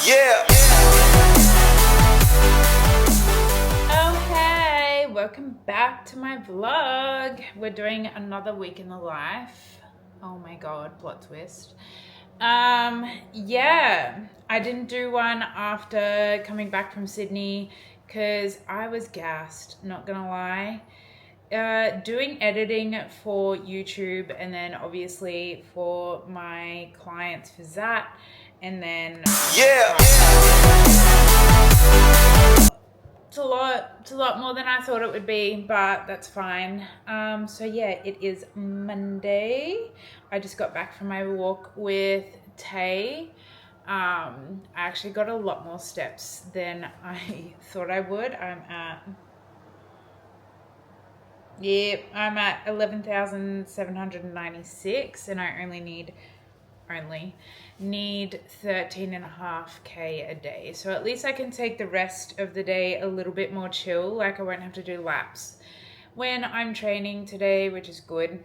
Yeah. Oh hey, welcome back to my vlog. We're doing another week in the life. Oh my god, plot twist. Yeah, I didn't do one after coming back from Sydney because I was gassed, not gonna lie. Doing editing for YouTube and then obviously for my clients for that, and then it's a lot more than I thought it would be, but that's fine. So yeah, it is Monday. I just got back from my walk with Tay. I actually got a lot more steps than I thought I would. I'm at 11,796 and I only need 13.5k a day. So at least I can take the rest of the day a little bit more chill. Like I won't have to do laps when I'm training today, which is good.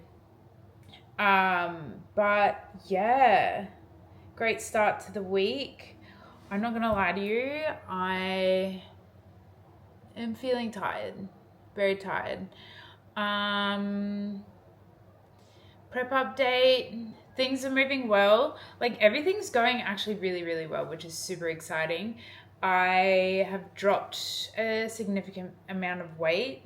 But yeah, great start to the week. I'm not gonna lie to you, I am feeling tired, very tired. Prep update, things are moving well. Like everything's going actually really well, which is super exciting. I have dropped a significant amount of weight.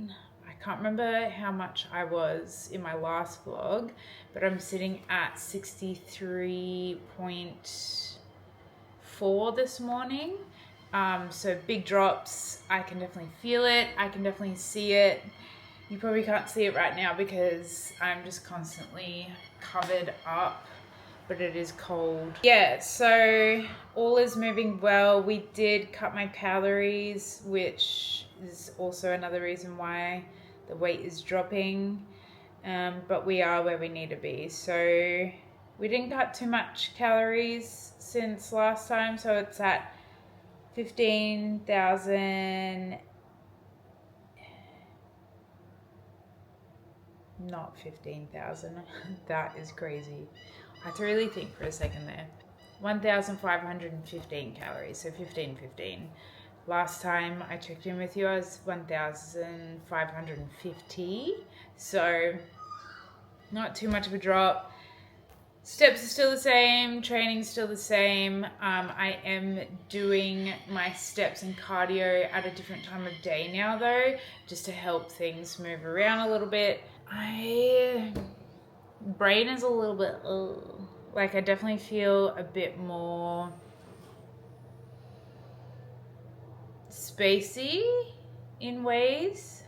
I can't remember how much I was in my last vlog, but I'm sitting at 63.4 this morning. So big drops. I can definitely feel it. I can definitely see it. You probably can't see it right now because I'm just constantly covered up, but it is cold. Yeah, so all is moving well. We did cut my calories, which is also another reason why the weight is dropping, but we are where we need to be. So we didn't cut too much calories since last time, so it's at 15,000. Not 15,000. That is crazy. I had to really think for a second there. 1,515 calories, so 1515. Last time I checked in with you, I was 1,550. So not too much of a drop. Steps are still the same, training's still the same. I am doing my steps and cardio at a different time of day now though, just to help things move around a little bit. Brain is a little bit, like I definitely feel a bit more spacey in ways.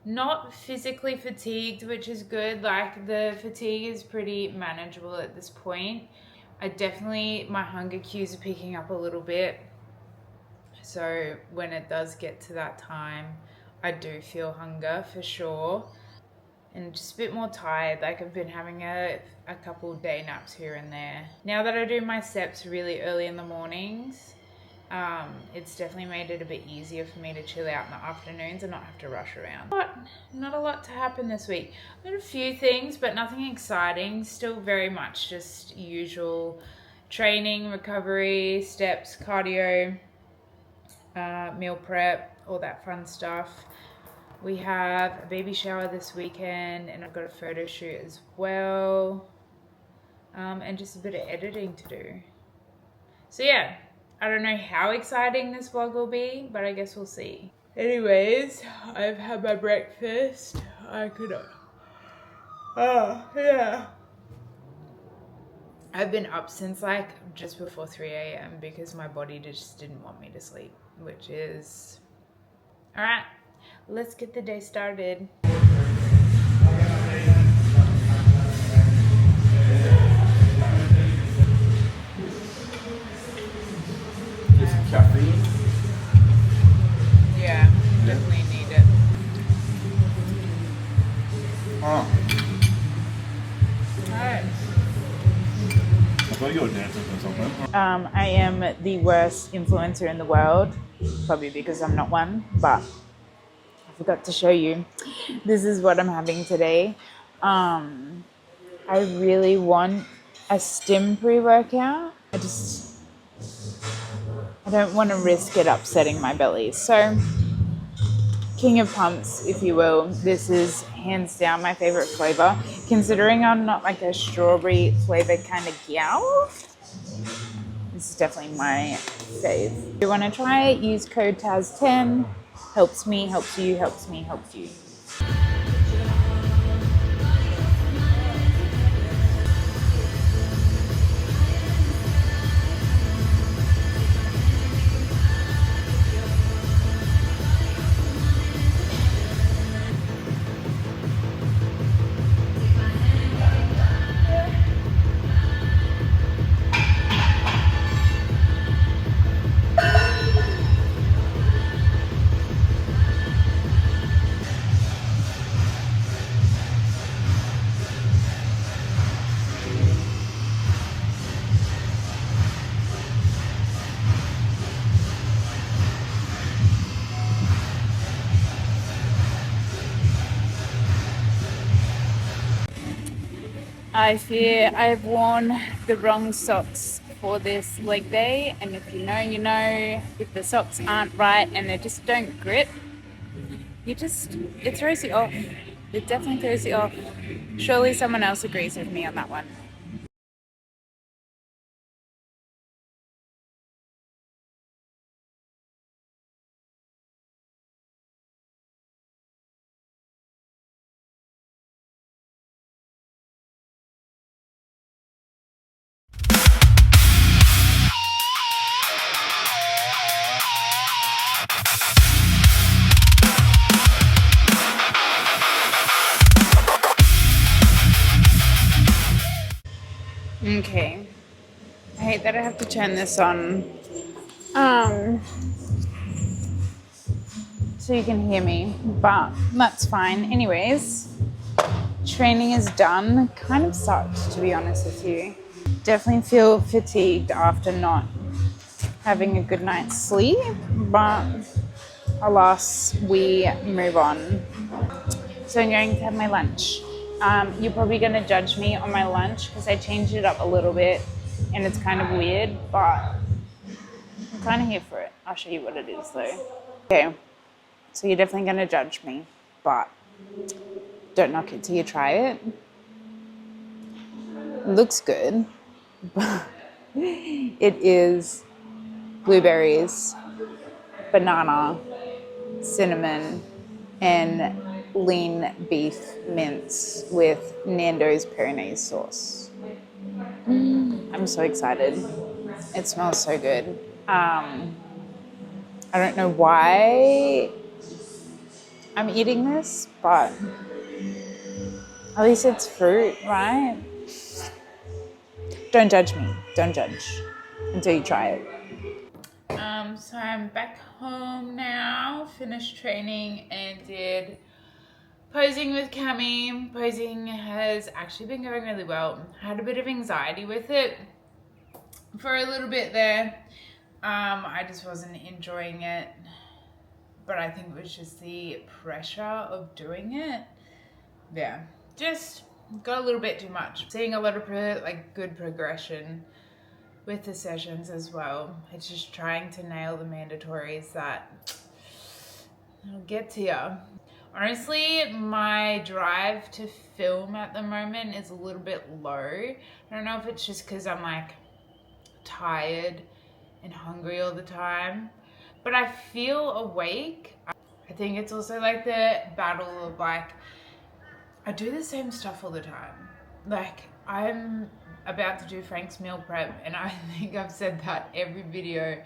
Not physically fatigued, which is good. Like the fatigue is pretty manageable at this point. My hunger cues are picking up a little bit. So when it does get to that time, I do feel hunger for sure. And just a bit more tired. Like I've been having a couple day naps here and there. Now that I do my steps really early in the mornings, it's definitely made it a bit easier for me to chill out in the afternoons and not have to rush around. But not a lot to happen this week. I've got a few things, but nothing exciting. Still very much just usual training, recovery, steps, cardio, meal prep, all that fun stuff. We have a baby shower this weekend and I've got a photo shoot as well. And just a bit of editing to do. So yeah, I don't know how exciting this vlog will be, but I guess we'll see. Anyways, I've had my breakfast. Yeah. I've been up since like just before 3 a.m. because my body just didn't want me to sleep, which is, all right. Let's get the day started. Get some caffeine. Yeah, definitely need it. Oh. Alright. I thought you were dancing or something. I am the worst influencer in the world, probably because I'm not one, but I forgot to show you. This is what I'm having today. I really want a stim pre-workout. I don't want to risk it upsetting my belly. So king of pumps, if you will. This is hands down my favorite flavor. Considering I'm not like a strawberry flavor kind of gal, this is definitely my fave. If you want to try it, use code TAZ10. Helps me, helps you, helps me, helps you. I fear I've worn the wrong socks for this leg day, and if you know, you know. If the socks aren't right and they just don't grip, it throws you off. It definitely throws you off. Surely someone else agrees with me on that one. Okay. I hate that I have to turn this on. So you can hear me, but that's fine. Anyways, training is done. Kind of sucked, to be honest with you. Definitely feel fatigued after not having a good night's sleep, but alas, we move on. So I'm going to have my lunch. You're probably going to judge me on my lunch because I changed it up a little bit and it's kind of weird, but I'm kind of here for it. I'll show you what it is though. Okay, so you're definitely going to judge me, but don't knock it till you try it. It looks good, but it is blueberries, banana, cinnamon, and lean beef mince with Nando's Peronaise sauce. I'm so excited. It smells so good. I don't know why I'm eating this, but at least it's fruit, right? Don't judge me. Don't judge until you try it. So I'm back home now, finished training and did posing with Cami. Posing has actually been going really well. Had a bit of anxiety with it for a little bit there. I just wasn't enjoying it, but I think it was just the pressure of doing it. Yeah, just got a little bit too much. Seeing a lot of good progression with the sessions as well. It's just trying to nail the mandatories that will get to you. Honestly, my drive to film at the moment is a little bit low. I don't know if it's just because I'm like tired and hungry all the time, but I feel awake. I think it's also like the battle of like, I do the same stuff all the time. Like I'm about to do Frank's meal prep and I think I've said that every video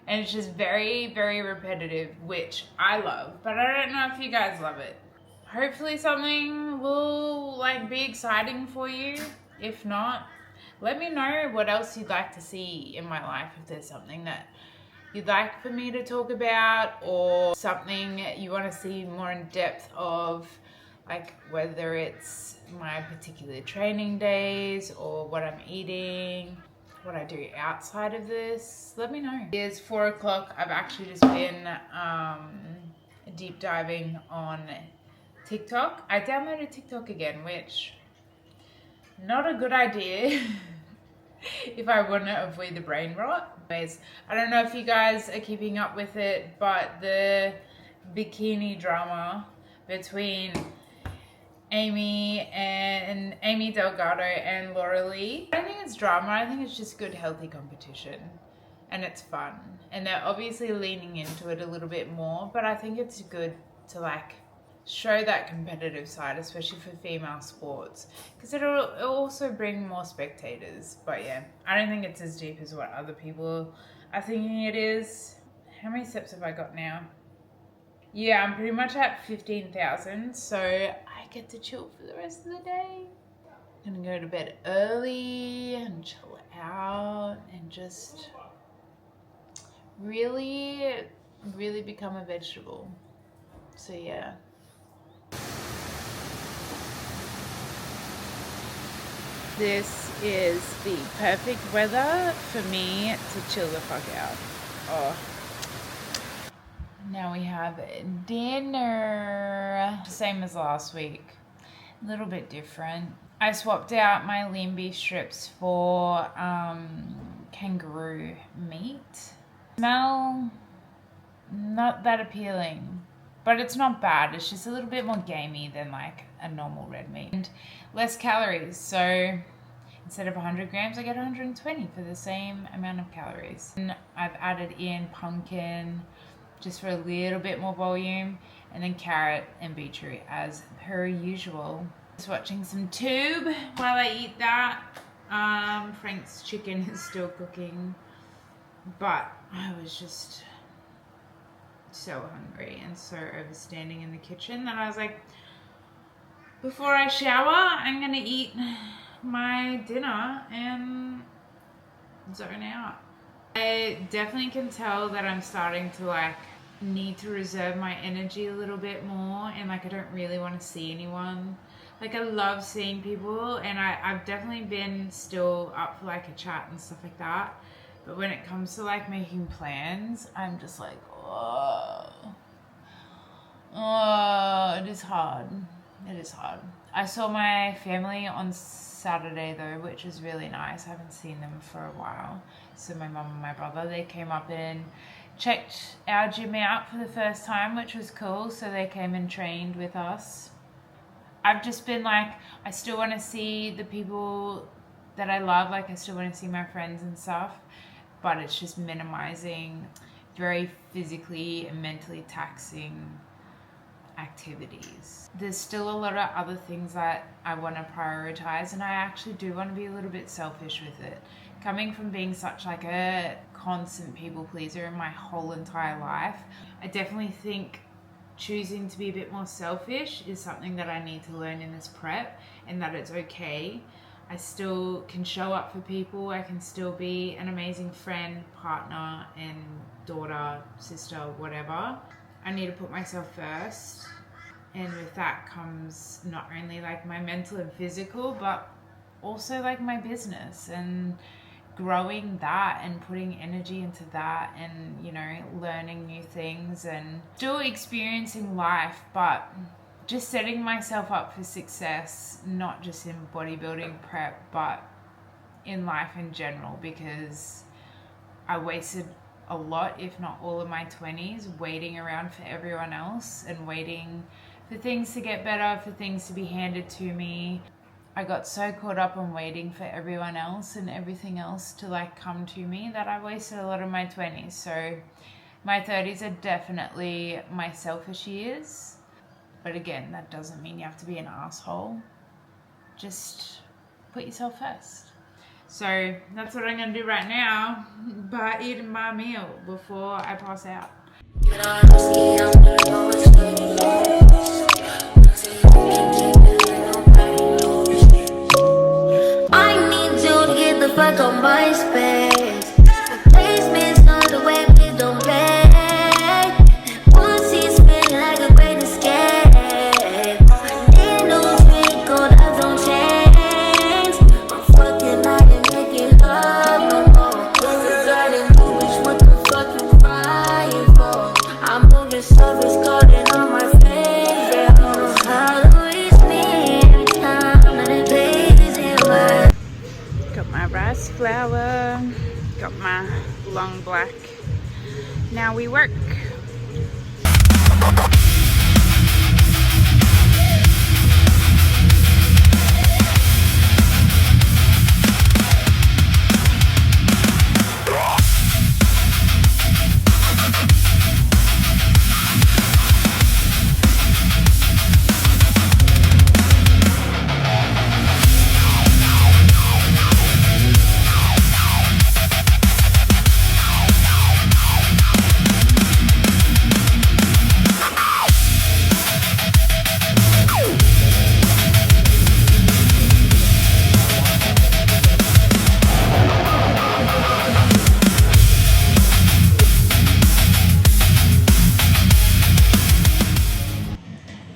and it's just very, very repetitive, which I love, but I don't know if you guys love it. Hopefully something will like be exciting for you. If not, let me know what else you'd like to see in my life, if there's something that you'd like for me to talk about or something you want to see more in depth of, like whether it's my particular training days or what I'm eating, what I do outside of this. Let me know. It's 4 o'clock. I've actually just been deep diving on TikTok. I downloaded TikTok again, which not a good idea if I want to avoid the brain rot, Anyways, I don't know if you guys are keeping up with it, but the bikini drama between Amy Delgado and Laura Lee. I don't think it's drama, I think it's just good, healthy competition. And it's fun. And they're obviously leaning into it a little bit more, but I think it's good to like show that competitive side, especially for female sports, because it'll also bring more spectators. But yeah, I don't think it's as deep as what other people are thinking it is. How many steps have I got now? Yeah, I'm pretty much at 15,000, so I get to chill for the rest of the day. I'm gonna go to bed early and chill out and just really become a vegetable. So yeah. This is the perfect weather for me to chill the fuck out. Oh. Now we have dinner. Same as last week. A little bit different. I swapped out my lean beef strips for kangaroo meat. Smell not that appealing, but it's not bad. It's just a little bit more gamey than like a normal red meat. And less calories, so instead of 100 grams, I get 120 for the same amount of calories. And I've added in pumpkin just for a little bit more volume, and then carrot and beetroot as per usual. Just watching some tube while I eat that. Frank's chicken is still cooking, but I was just so hungry and so overstanding in the kitchen that I was like, before I shower, I'm gonna eat my dinner and zone out. I definitely can tell that I'm starting to like need to reserve my energy a little bit more, and like I don't really want to see anyone. Like I love seeing people, and I've definitely been still up for like a chat and stuff like that, but when it comes to like making plans, I'm just like, oh, it is hard. It is hard. I saw my family on Saturday though, which was really nice. I haven't seen them for a while. So my mum and my brother, they came up and checked our gym out for the first time, which was cool. So they came and trained with us. I've just been like, I still want to see the people that I love. Like I still want to see my friends and stuff, but it's just minimizing very physically and mentally taxing activities. There's still a lot of other things that I want to prioritize, and I actually do want to be a little bit selfish with it. Coming from being such like a constant people pleaser in my whole entire life, I definitely think choosing to be a bit more selfish is something that I need to learn in this prep, and that it's okay. I still can show up for people. I can still be an amazing friend, partner, and daughter, sister, whatever. I need to put myself first, and with that comes not only like my mental and physical, but also like my business and growing that and putting energy into that, and you know, learning new things and still experiencing life, but just setting myself up for success, not just in bodybuilding prep, but in life in general, because I wasted a lot, if not all of my 20s, waiting around for everyone else and waiting for things to get better, for things to be handed to me. I got so caught up on waiting for everyone else and everything else to like come to me that I wasted a lot of my 20s. So my 30s are definitely my selfish years. But again, that doesn't mean you have to be an asshole. Just put yourself first. So that's what I'm gonna do right now, by eating my meal before I pass out. I need you to get the fuck on my space. Replacements not the way we don't play. Once he's spinning like a great escape. Ain't no drink, gold eyes don't change. I'm fucking out and making love no more. Regarding you, bitch, what the fuck you crying for? I'm moving service, calling on my face. long black. Now we work.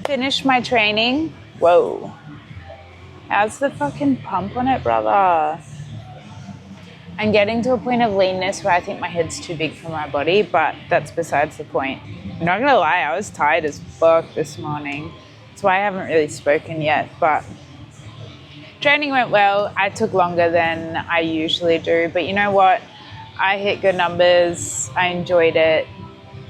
Finished my training. Whoa. How's the fucking pump on it, brother? I'm getting to a point of leanness where I think my head's too big for my body, but that's besides the point. I'm not gonna lie, I was tired as fuck this morning. That's why I haven't really spoken yet, but training went well. I took longer than I usually do, but you know what? I hit good numbers. I enjoyed it.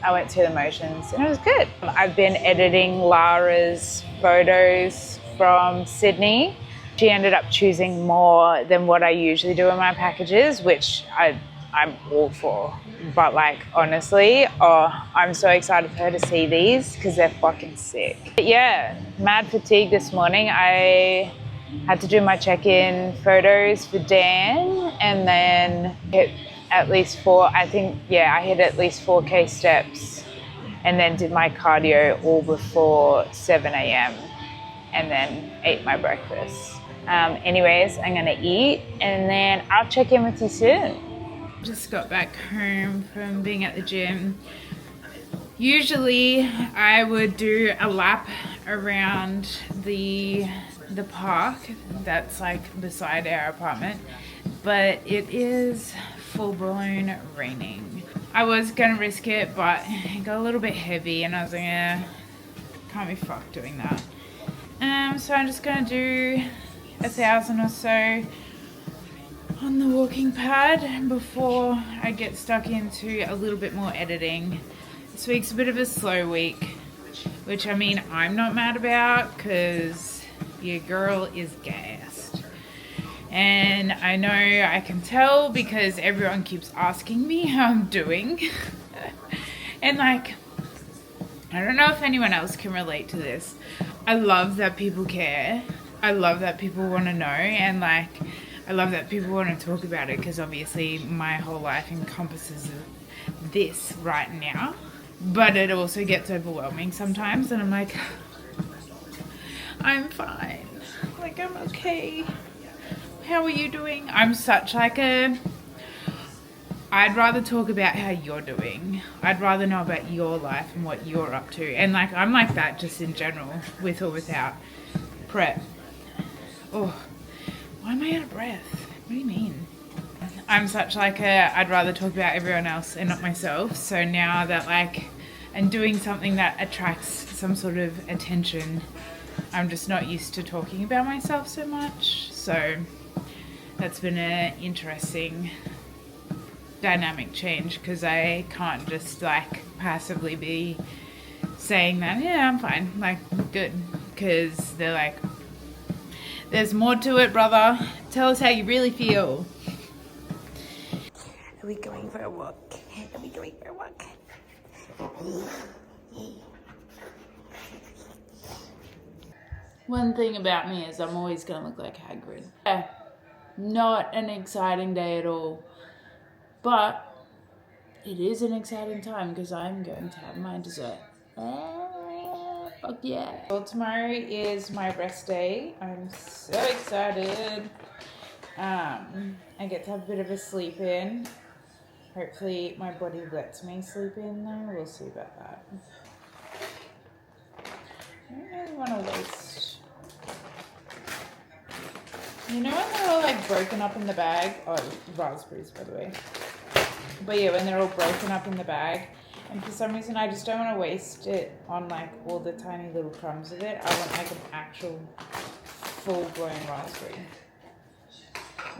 I went through the motions and it was good. I've been editing Lara's photos from Sydney. She ended up choosing more than what I usually do in my packages, which I'm all for. But like, honestly, I'm so excited for her to see these because they're fucking sick. But yeah, mad fatigue this morning. I had to do my check-in photos for Dan and then hit at least I hit at least 4K steps and then did my cardio all before 7 a.m. and then ate my breakfast. Anyways, I'm gonna eat and then I'll check in with you soon. Just got back home from being at the gym. Usually I would do a lap around the park that's like beside our apartment, but it is full-blown raining. I was gonna risk it, but it got a little bit heavy and I was like, can't be fucked doing that. So I'm just gonna do 1,000 or so on the walking pad before I get stuck into a little bit more editing. This week's a bit of a slow week, which I mean, I'm not mad about because your girl is gassed. And I know I can tell because everyone keeps asking me how I'm doing. And like, I don't know if anyone else can relate to this. I love that people care. I love that people want to know. And like, I love that people want to talk about it because obviously my whole life encompasses this right now. But it also gets overwhelming sometimes. And I'm like, I'm fine. Like, I'm okay. How are you doing? I'm such like I'd rather talk about how you're doing. I'd rather know about your life and what you're up to. And like, I'm like that just in general, with or without prep. Oh, why am I out of breath? What do you mean? I'm such like I'd rather talk about everyone else and not myself. So now that like I'm doing something that attracts some sort of attention, I'm just not used to talking about myself so much. So that's been an interesting dynamic change because I can't just like passively be saying that, yeah, I'm fine, like good, because they're like, there's more to it, brother. Tell us how you really feel. Are we going for a walk? Are we going for a walk? One thing about me is I'm always gonna look like Hagrid. Yeah, not an exciting day at all, but it is an exciting time because I'm going to have my dessert. Fuck yeah. Well, tomorrow is my rest day. I'm so excited. I get to have a bit of a sleep in. Hopefully my body lets me sleep in though. We'll see about that. I don't really want to waste. You know when they're all like broken up in the bag? Oh, raspberries by the way. But yeah, when they're all broken up in the bag, and for some reason I just don't want to waste it on like all the tiny little crumbs of it. I want like an actual full-blown raspberry.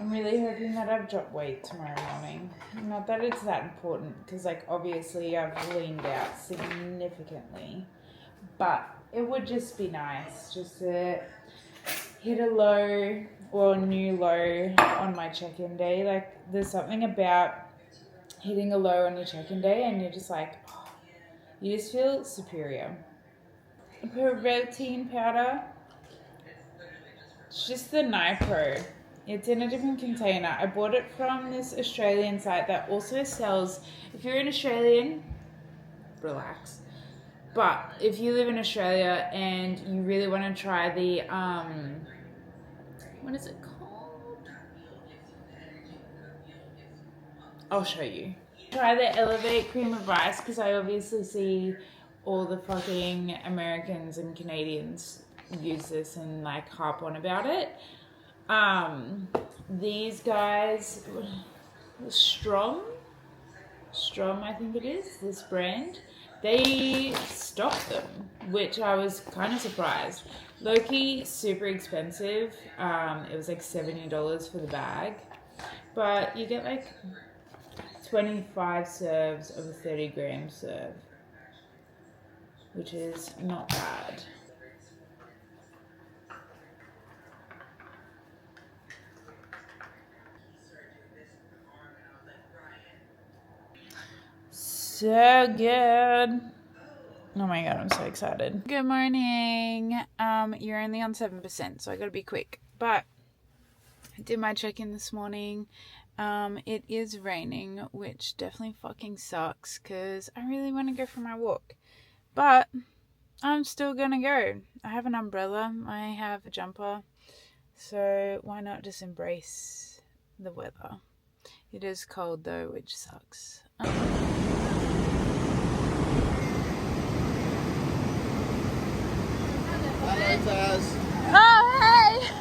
I'm really hoping that I've dropped weight tomorrow morning. Not that it's that important, because like obviously I've leaned out significantly, but it would just be nice just to hit a low or a new low on my check-in day. Like there's something about hitting a low on your check-in day and you're just like, oh, you just feel superior. Protein powder, it's just the Nipro. It's in a different container. I bought it from this Australian site that also sells, if you're an Australian, relax. But if you live in Australia and you really want to try the, what is it called? I'll show you. Try the Elevate Cream of Rice, because I obviously see all the fucking Americans and Canadians use this and like harp on about it. These guys, Strom, I think it is, this brand, they stocked them, which I was kind of surprised. Low-key, super expensive. It was like $70 for the bag, but you get like 25 serves of a 30-gram serve, which is not bad. So good. Oh my god, I'm so excited. Good morning. You're only on 7%, so I gotta be quick. But I did my check-in this morning. It is raining, which definitely fucking sucks because I really want to go for my walk. But I'm still gonna go. I have an umbrella, I have a jumper, so why not just embrace the weather? It is cold though, which sucks. Hello, Taz. Oh, hey!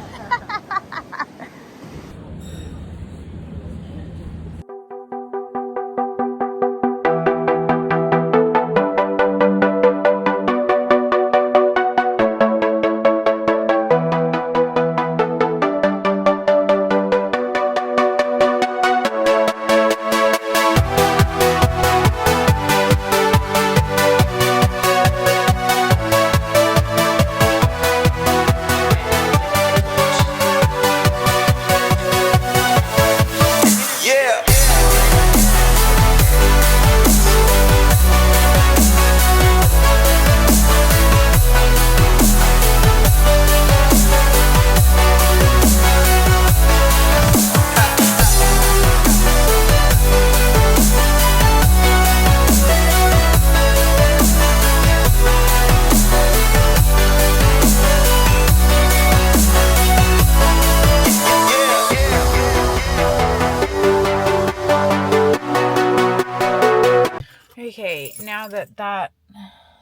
Okay, now that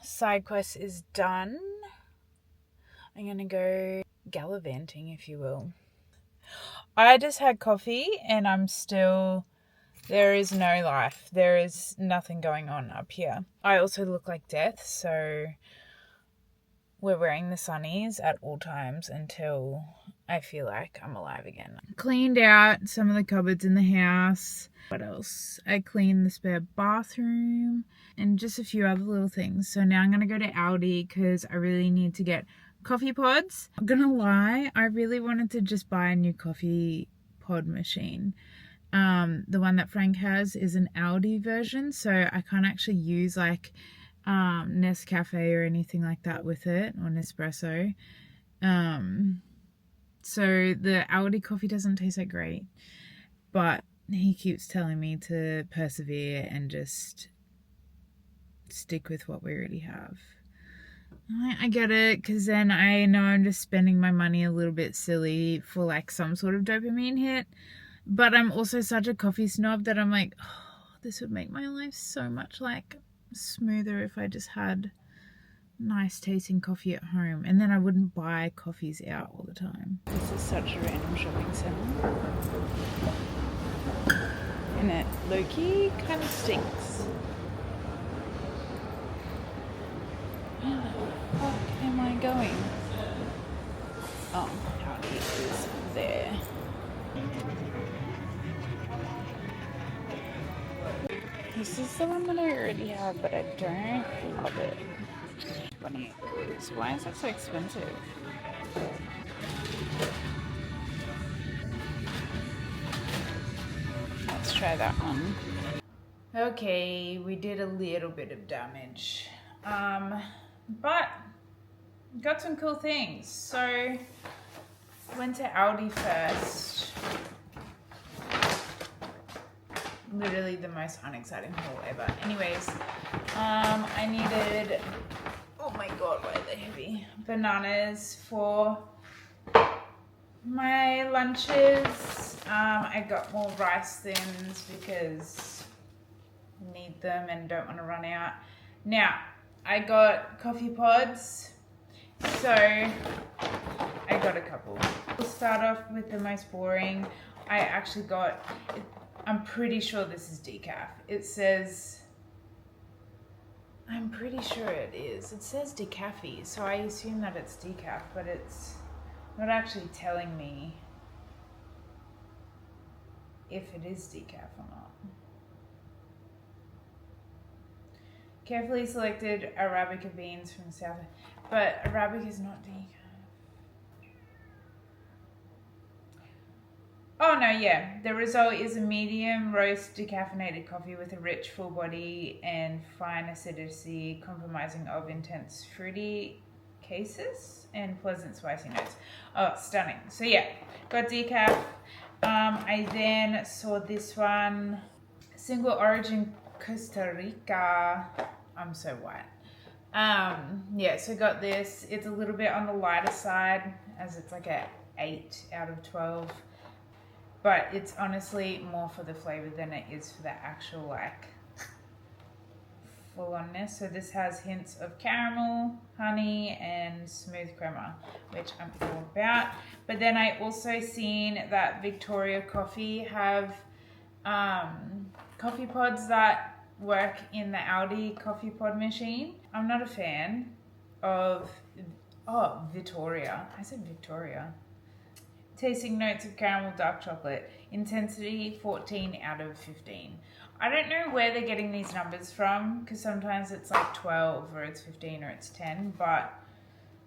side quest is done, I'm gonna go gallivanting, if you will. I just had coffee and there is no life. There is nothing going on up here. I also look like death, so we're wearing the sunnies at all times until I feel like I'm alive again. Cleaned out some of the cupboards in the house. What else? I cleaned the spare bathroom and just a few other little things. So now I'm going to go to Aldi because I really need to get coffee pods. I'm gonna lie, I really wanted to just buy a new coffee pod machine. The one that Frank has is an Aldi version, so I can't actually use like Nescafe or anything like that with it, or Nespresso. So the Aldi coffee doesn't taste that great, but he keeps telling me to persevere and just stick with what we already have. I get it, because then I know I'm just spending my money a little bit silly for like some sort of dopamine hit, but I'm also such a coffee snob that I'm like, oh, this would make my life so much like smoother if I just had nice tasting coffee at home, and then I wouldn't buy coffees out all the time. This is such a random shopping center, and it low-key kind of stinks. Where the fuck am I going? Oh, Aldi is there. This is the one that I already have, but I don't love it. 28 euros. Why is that so expensive? Let's try that one. Okay, we did a little bit of damage. But got some cool things. So went to Aldi first. Literally the most unexciting haul ever. Anyways, I needed, oh my god, why are they heavy? Bananas for my lunches. I got more rice thins because I need them and don't want to run out. Now, I got coffee pods, so I got a couple. We'll start off with the most boring. I actually got, I'm pretty sure this is decaf. It says, I'm pretty sure it is. It says decaf, so I assume that it's decaf, but it's not actually telling me if it is decaf or not. Carefully selected Arabica beans from South, but Arabica is not decaf. Oh no, yeah. The result is a medium roast decaffeinated coffee with a rich, full body and fine acidity, compromising of intense fruity cases and pleasant spicy notes. Oh, stunning. So yeah, got decaf. I then saw this one, single origin Costa Rica. I'm so white. Yeah, so got this. It's a little bit on the lighter side as it's like a 8 out of 12. But it's honestly more for the flavor than it is for the actual like full onness. So this has hints of caramel, honey, and smooth crema, which I'm all about. But then I also seen that Victoria Coffee have coffee pods that work in the Aldi coffee pod machine. I'm not a fan of, oh, Victoria. I said Victoria. Tasting notes of caramel dark chocolate. Intensity 14 out of 15. I don't know where they're getting these numbers from because sometimes it's like 12 or it's 15 or it's 10. But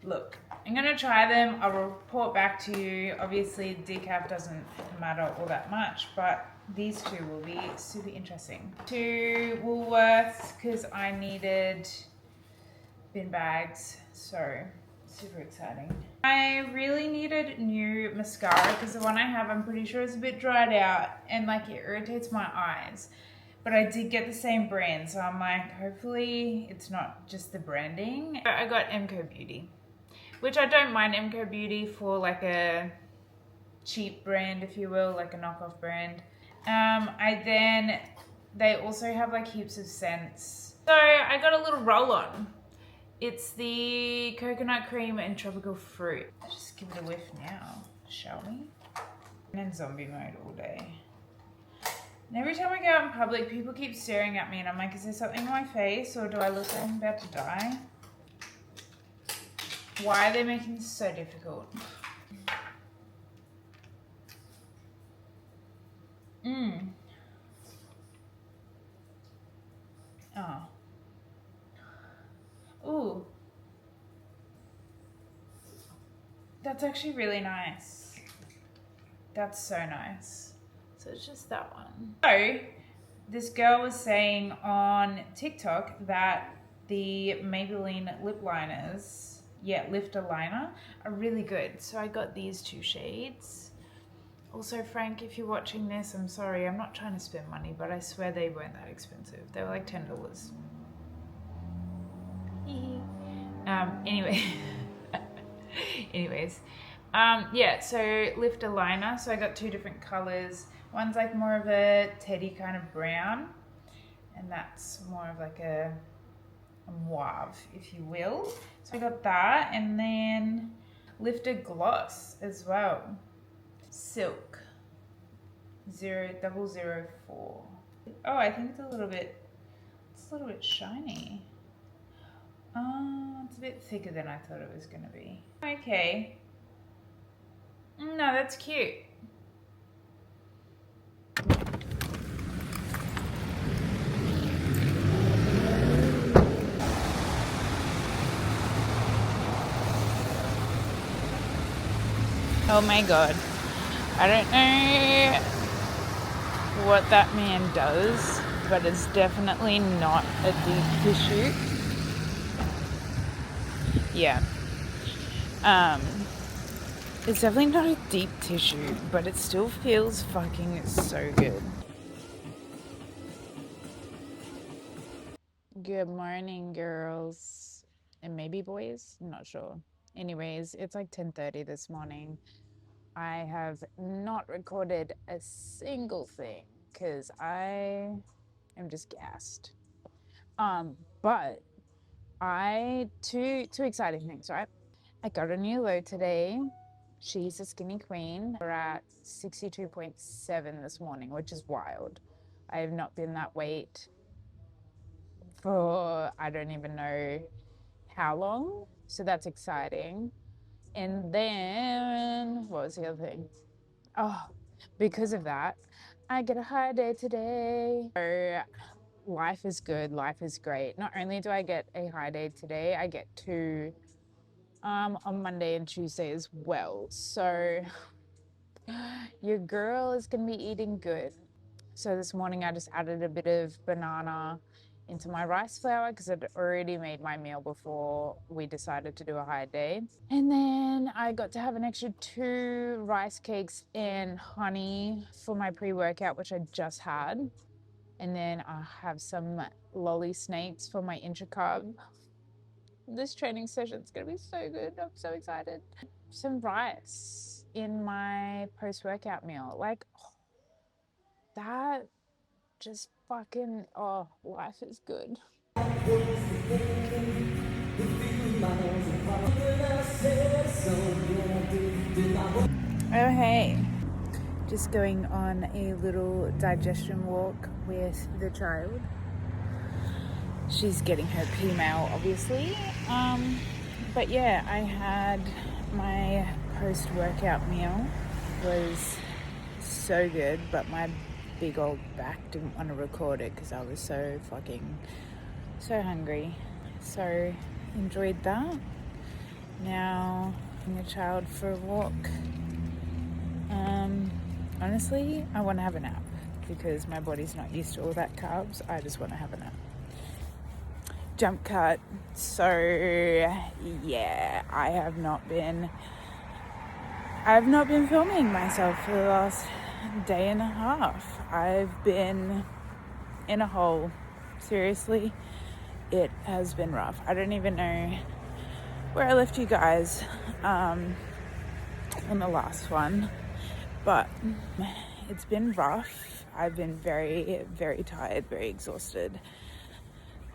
look, I'm going to try them. I'll report back to you. Obviously, decaf doesn't matter all that much, but these two will be super interesting. To Woolworths because I needed bin bags. So super exciting. I really needed new mascara because the one I have, I'm pretty sure is a bit dried out and like it irritates my eyes. But I did get the same brand, so I'm like, hopefully it's not just the branding. I got MCO Beauty, which I don't mind MCO Beauty for like a cheap brand, if you will, like a knockoff brand. They also have like heaps of scents. So I got a little roll on. It's the coconut cream and tropical fruit. Let's just give it a whiff now, shall we? I'm in zombie mode all day. And every time I go out in public, people keep staring at me and I'm like, is there something on my face or do I look like I'm about to die? Why are they making this so difficult? Oh. Ooh. That's actually really nice. That's so nice. So it's just that one. So this girl was saying on TikTok that the Maybelline lip liners, lifter liner, are really good. So I got these two shades. Also, Frank, if you're watching this, I'm sorry. I'm not trying to spend money, but I swear they weren't that expensive. They were like $10. Anyway. Anyways. Yeah, so lifter liner. So I got two different colors. One's like more of a teddy kind of brown. And that's more of like a mauve, if you will. So I got that. And then lifter gloss as well. Silk 0004. Oh, I think it's a little bit shiny. It's a bit thicker than I thought it was gonna be. Okay. No, that's cute. Oh my god. I don't know what that man does, but it's definitely not a deep tissue. Yeah. It's definitely not a deep tissue, but it still feels fucking so good. Good morning, girls. And maybe boys? I'm not sure. Anyways, it's like 10:30 this morning. I have not recorded a single thing because I am just gassed. But two exciting things, right? I got a new low today. She's a skinny queen. We're at 62.7 this morning, which is wild. I have not been that weight for I don't even know how long. So that's exciting. And then what was the other thing? Oh, because of that, I get a high day today. So life is good. Life is great. Not only do I get a high day today, I get two on Monday and Tuesday as well. So your girl is gonna be eating good. So this morning I just added a bit of banana into my rice flour because I'd already made my meal before we decided to do a high day. And then I got to have an extra 2 rice cakes and honey for my pre-workout, which I just had. And then I have some lolly snakes for my intra-carb. This training session is going to be so good. I'm so excited. Some rice in my post-workout meal. Like, that just fucking, oh, life is good. Oh, hey. Just going on a little digestion walk with the child. She's getting her PMAO, obviously. But yeah, I had my post-workout meal. It was so good, but my big old back didn't want to record it because I was so hungry. So enjoyed that. Now taking the child for a walk. Honestly, I want to have a nap because my body's not used to all that carbs. I just want to have a nap. Jump cut. So yeah, I have not been filming myself for the last day and a half. I've been in a hole. Seriously, it has been rough. I don't even know where I left you guys on the last one, but it's been rough. I've been very, very tired, very exhausted,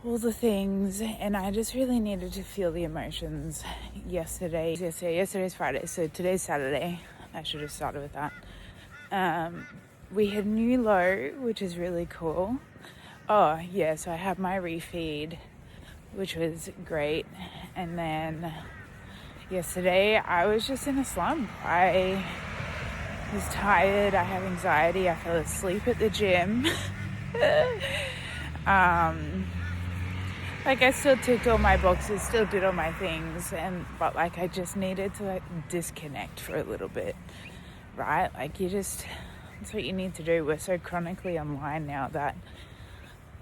all the things, and I just really needed to feel the emotions yesterday's Friday, so today's Saturday. I should have started with that. We had new low, which is really cool. Oh yeah, so I had my refeed, which was great, and then yesterday I was just in a slump. I was tired, I had anxiety, I fell asleep at the gym. Like I still ticked all my boxes, still did all my things, but like I just needed to like disconnect for a little bit, right? Like that's what you need to do. We're so chronically online now that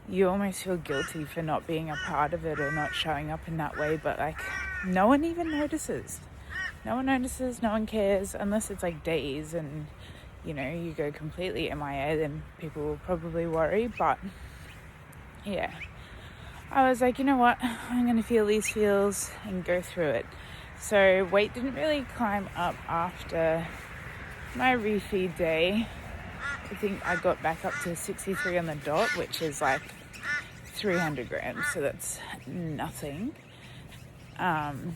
you almost feel guilty for not being a part of it or not showing up in that way, but like no one even notices. No one notices, no one cares, unless it's like days and you go completely MIA, then people will probably worry. But yeah, I was like, you know what, I'm gonna feel these feels and go through it. So weight didn't really climb up after my refeed day. I think I got back up to 63 on the dot, which is like 300 grams, so that's nothing. And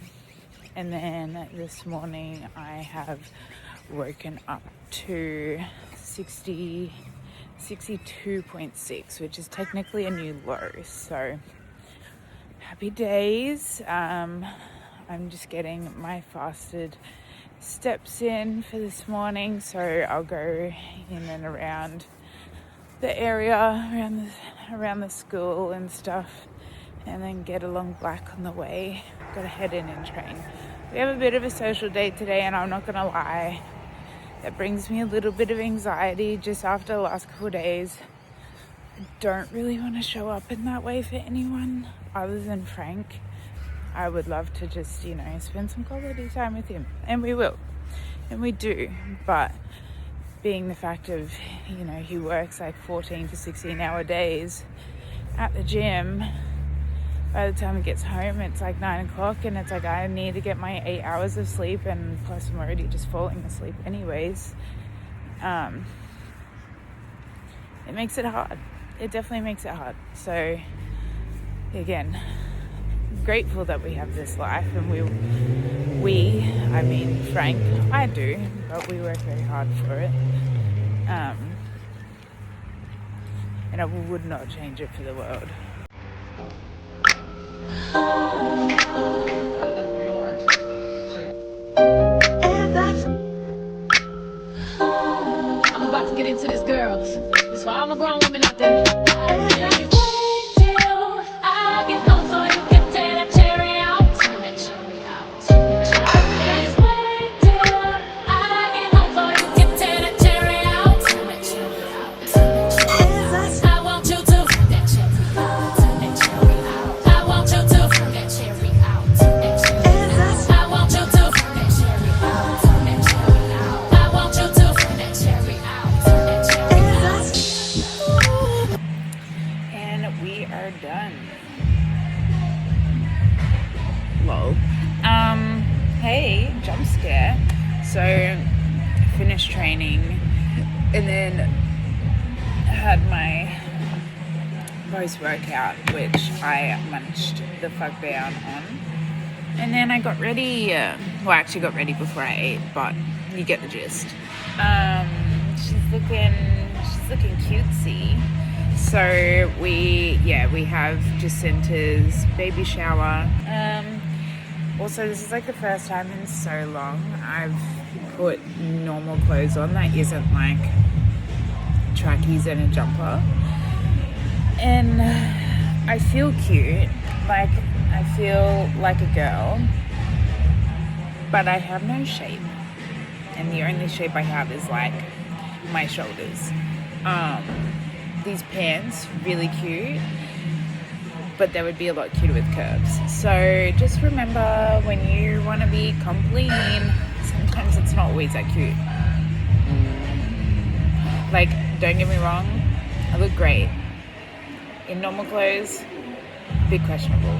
then this morning I have woken up to 62.6, which is technically a new low. So happy days. I'm just getting my fasted steps in for this morning, so I'll go in and around the area, around the school and stuff, and then get along Black on the way. Got to head in and train We have a bit of a social date today, and I'm not gonna lie, that brings me a little bit of anxiety just after the last couple of days. I don't really want to show up in that way for anyone other than Frank. I would love to just, spend some quality time with him, and we will, and we do, but being the fact of, he works like 14 to 16 hour days at the gym, by the time he gets home it's like 9 o'clock, and it's like I need to get my 8 hours of sleep, and plus I'm already just falling asleep anyways. It makes it hard. It definitely makes it hard. So again, grateful that we have this life, and I mean Frank, I do, but we work very hard for it. And I would not change it for the world. I'm about to get into this, girls. This for all my grown women out there. Hey, jump scare. So, finished training and then had my post-workout, which I munched the fuck down on. And then I got ready, I actually got ready before I ate, but you get the gist. She's looking cutesy. So we have Jacinta's baby shower. Also, this is like the first time in so long I've put normal clothes on that isn't like trackies and a jumper. And I feel cute, like I feel like a girl, but I have no shape. And the only shape I have is like my shoulders. These pants, really cute, but they would be a lot cuter with curves. So just remember, when you want to be complete, sometimes it's not always that cute. Like, don't get me wrong, I look great. In normal clothes, a bit questionable.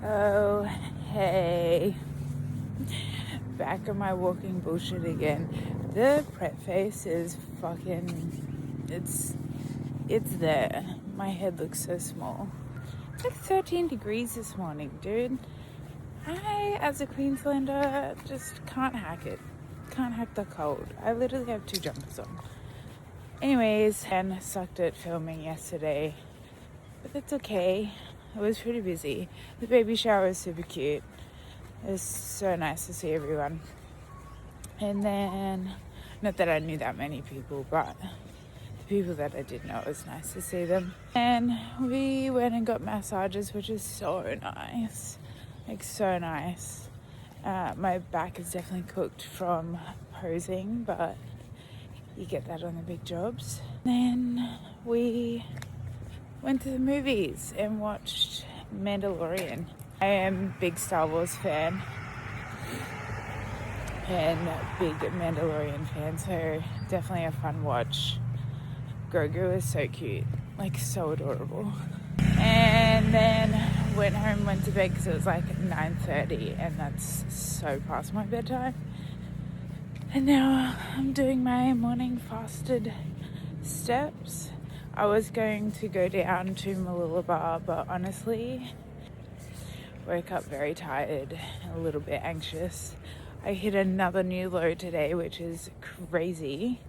Oh, hey. Back on my walking bullshit again. The prep face is fucking, it's there. My head looks so small. It's like 13 degrees this morning, dude. I, as a Queenslander, just can't hack it. Can't hack the cold. I literally have 2 jumpers on. Anyways, and sucked at filming yesterday, but that's okay. I was pretty busy. The baby shower was super cute. It was so nice to see everyone. And then, not that I knew that many people, but the people that I did know, it was nice to see them. And we went and got massages, which is so nice. Like, so nice. My back is definitely cooked from posing, but you get that on the big jobs. Then we went to the movies and watched Mandalorian. I am a big Star Wars fan and big Mandalorian fan, so definitely a fun watch. Grogu is so cute, like so adorable. And then went home, went to bed because it was like 9:30, and that's so past my bedtime. And now I'm doing my morning fasted steps. I was going to go down to Mooloolaba, but honestly, woke up very tired, a little bit anxious. I hit another new low today, which is crazy.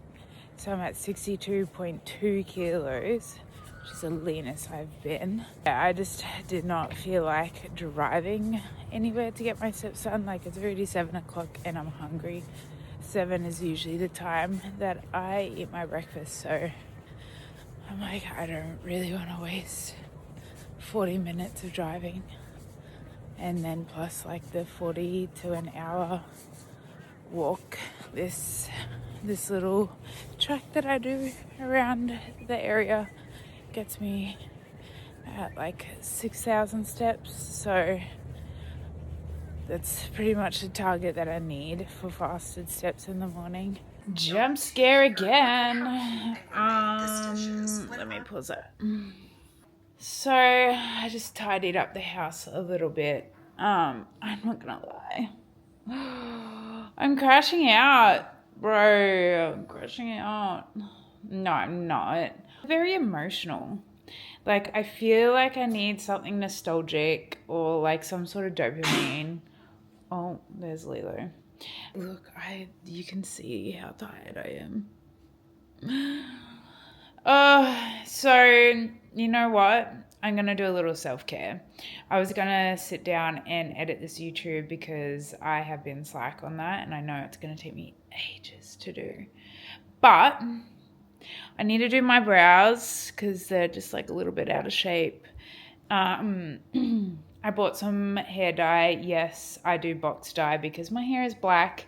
So I'm at 62.2 kilos, which is the leanest I've been. I just did not feel like driving anywhere to get my steps done. Like, it's already 7 o'clock and I'm hungry. 7 is usually the time that I eat my breakfast, so I'm like, I don't really want to waste 40 minutes of driving, and then plus like the 40 to an hour walk. This little track that I do around the area gets me at like 6,000 steps, so that's pretty much the target that I need for fasted steps in the morning. Jump scare again. Let me pause it. So I just tidied up the house a little bit. I'm not gonna lie. I'm crashing out, bro. I'm crashing out. No, I'm not. Very emotional. Like, I feel like I need something nostalgic or like some sort of dopamine. Oh, there's Lilo. Look, you can see how tired I am. So you know what? I'm gonna do a little self-care. I was gonna sit down and edit this YouTube because I have been slack on that, and I know it's gonna take me ages to do. But I need to do my brows because they're just like a little bit out of shape. I bought some hair dye. Yes, I do box dye because my hair is black,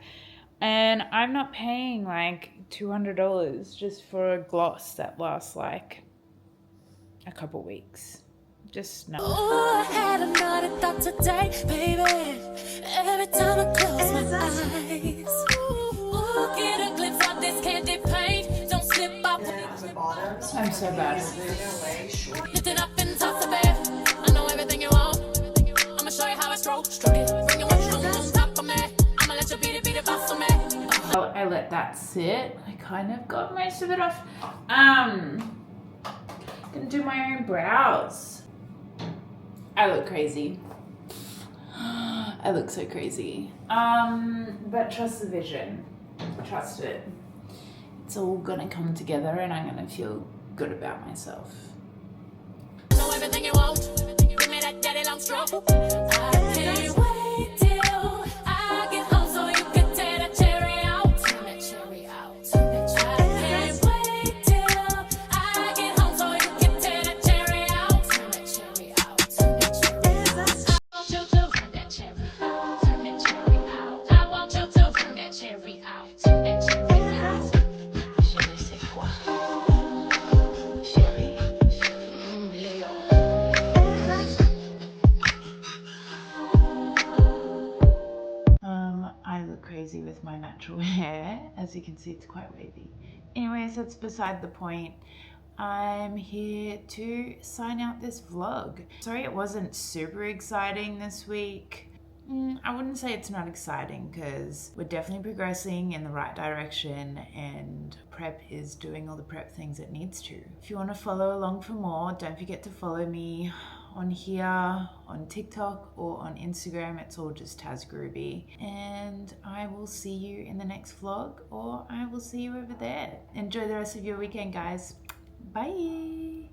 and I'm not paying like $200 just for a gloss that lasts like a couple weeks. Just no. Oh, I had another thought today, baby. Every time I close my eyes, ooh, get a glimpse of this candy paint. Don't slip up. I'm so bad. Lift it up and toss the bed. I know everything you want. I'ma show you how I stroke it. Bring your waist on top of me. I'ma let you beat it boss for me. I let that sit. I kind of got most of it off. Gonna do my own brows. I look crazy. I look so crazy. But trust the vision. Trust it. It's all gonna come together, and I'm gonna feel good about myself. I know everything you want. Give me that daddy long stroke. I can't wait till I get home so you can tear that cherry out. Turn that cherry out. I can't wait till I get home so you can tear that cherry out. Turn that cherry out. Turn that cherry out. I want you to turn that cherry out. Turn that cherry out. I want you to turn that cherry out. Turn that cherry out. Je ne sais quoi. Chérie. Léo. I look crazy with my natural hair. As you can see, it's quite wavy. Anyways, that's beside the point. I'm here to sign out this vlog. Sorry it wasn't super exciting this week. I wouldn't say it's not exciting because we're definitely progressing in the right direction, and prep is doing all the prep things it needs to. If you want to follow along for more, don't forget to follow me on here, on TikTok, or on Instagram. It's all just TazGruby. And I will see you in the next vlog, or I will see you over there. Enjoy the rest of your weekend, guys. Bye.